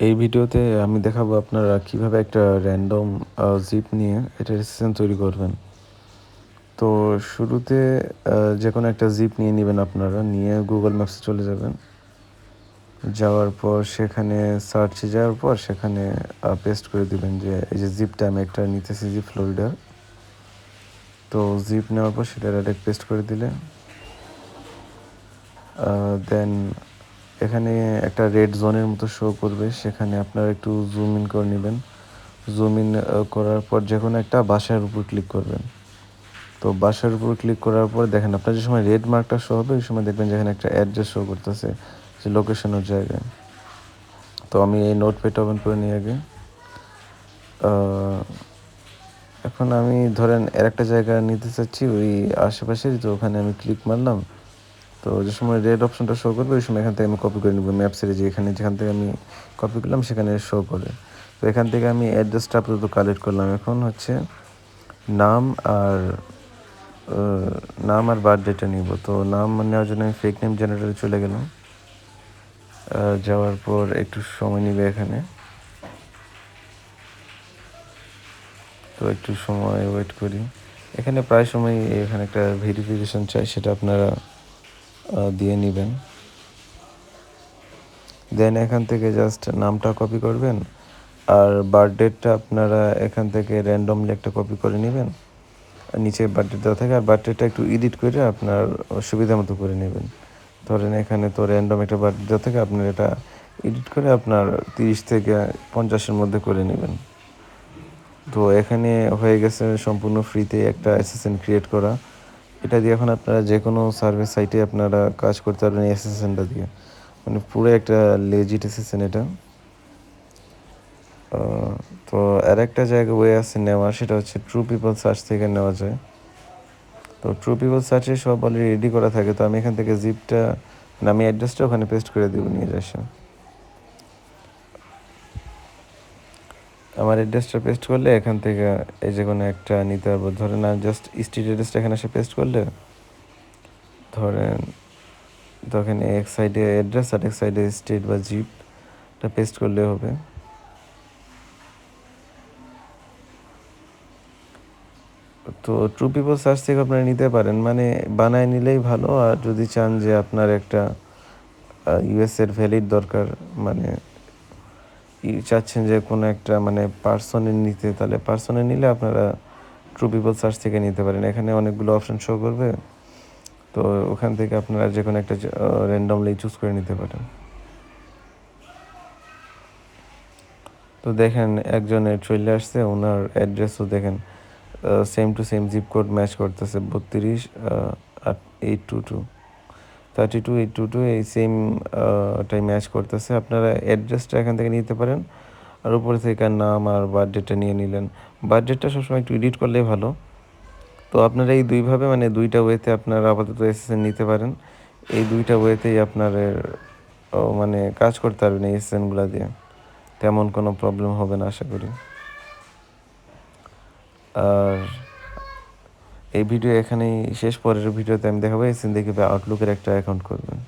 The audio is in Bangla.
এই ভিডিওতে আমি দেখাবো আপনারা কিভাবে একটা র্যান্ডম জিপ নিয়ে এটা এসএসএন তৈরি করবেন। তো শুরুতে যে কোনো একটা জিপ নিয়ে নেবেন আপনারা, নিয়ে গুগল ম্যাপসে চলে যাবেন। যাওয়ার পর সেখানে সার্চে যাওয়ার পর সেখানে পেস্ট করে দিবেন যে এই যে জিপটা আমি একটা নিতেছি, জিপ ফ্লোরিডার। তো জিপ নেওয়ার পর সেটা ডাইরেক্ট পেস্ট করে দিলে দেন এখানে একটা রেড জোনের মতো শো করবে, সেখানে আপনারা একটু জুম ইন করে নেবেন। জুম ইন করার পর যে কোনো একটা বাসার উপর ক্লিক করবেন। তো বাসার উপর ক্লিক করার পর দেখেন আপনার যে সময় রেড মার্কটা শো হবে ওই সময় দেখবেন যেখানে একটা অ্যাড্রেস শো করতেছে, যে লোকেশনের জায়গায়। তো আমি এই নোটপ্যাড ওপেন করে নিই আগে। এখন আমি ধরেন এর একটা জায়গা নিতে চাচ্ছি ওই আশেপাশে, তো ওখানে আমি ক্লিক মারলাম। তো যে সময় রেড অপশনটা শো করবে ওই সময় এখান থেকে আমি কপি করে নেব ম্যাপসের, যে যেখান থেকে আমি কপি করলাম সেখানে শো করে। তো এখান থেকে আমি অ্যাড্রেসটা আপাতত কালেক্ট করলাম। এখন হচ্ছে নাম আর বার্থডেটা নিব। তো নাম নেওয়ার জন্য আমি ফেক নেম জেনারেটরে চলে গেলাম। যাওয়ার পর একটু সময় নিবে এখানে, তো একটু সময় ওয়েট করি। এখানে প্রায় সময় এখানে একটা ভেরিফিকেশন চাই, সেটা আপনারা দিয়ে নেবেন। দেন এখান থেকে জাস্ট নামটা কপি করবেন, আর বার্থডেটা আপনারা এখান থেকে র্যান্ডমলি একটা কপি করে নেবেন, নিচে বার্থডে দেওয়া থাকে। আর বার্থডেটা একটু এডিট করে আপনার সুবিধা মতো করে নেবেন। ধরেন এখানে তো র্যান্ডম একটা বার্থডে দেওয়া থাকে, আপনার এটা এডিট করে আপনার 30 থেকে 50-এর মধ্যে করে নেবেন। তো এখানে হয়ে গেছে সম্পূর্ণ ফ্রিতে একটা এসএসএন ক্রিয়েট করা। এটা দিয়ে এখন আপনারা যে কোনো সার্ভিস সাইটে আপনারা কাজ করতে পারবেন এই এসএসএনটা দিয়ে। মানে পুরো একটা লেজিট এসএসএন এটা। তো আর একটা জায়গা ওয়ে আছে নেওয়া, সেটা হচ্ছে ট্রু পিপল সার্চ থেকে নেওয়া যায়। তো ট্রু পিপল সার্চে সব অলরেডি রেডি করা থাকে। তো আমি এখান থেকে জিপটা আমি অ্যাড্রেসটা ওখানে পেস্ট করে দেবো নিয়ে আসে। আমার অ্যাড্রেসটা পেস্ট করলে এখান থেকে এই যে কোনো একটা নিতে পারবো। ধরেন আমি জাস্ট স্ট্রিট অ্যাড্রেসটা এখানে এসে পেস্ট করলে ধরেন, তো এখানে এক সাইডে অ্যাড্রেস আর এক সাইডে স্ট্রিট বা জিপটা পেস্ট করলে হবে। তো ট্রু পিপল সার্চ থেকে আপনারা নিতে পারেন, মানে বানায় নিলেই ভালো। আর যদি চান যে আপনার একটা ইউএসের ভ্যালিড দরকার, মানে চাচ্ছেন যে কোনো একটা মানে পার্সনের নিতে, তাহলে পার্সনের নিলে আপনারা ট্রু পিপল সার্চ থেকে নিতে পারেন। এখানে অনেকগুলো অপশন শো করবে, তো ওখান থেকে আপনারা যে কোনো একটা র্যান্ডমলি চুজ করে নিতে পারেন। তো দেখেন একজনের চলে আসছে, ওনার অ্যাড্রেসও দেখেন same to same zip code match করতেছে 32 822 এই সেম টাই ম্যাচ করতেছে। আপনারা অ্যাড্রেসটা এখান থেকে নিতে পারেন, আর উপরে থেকে নাম আর বার্থডেটা নিয়ে নিলেন। বার্থডেটা সবসময় একটু এডিট করলেই ভালো। তো আপনারা এই দুইভাবে মানে দুইটা ওয়েতে আপনারা আপাতত এসএসএন নিতে পারেন। এই দুইটা ওয়েতেই আপনার মানে কাজ করতে পারবেন এই এসএসএনগুলো দিয়ে, তেমন কোনো প্রবলেম হবে না আশা করি। আর এই ভিডিও এখানেই শেষ। পরের ভিডিওতে আমি দেখাবো এসএসএন দিয়ে কীভাবে আউটলুকের একটা অ্যাকাউন্ট করবেন।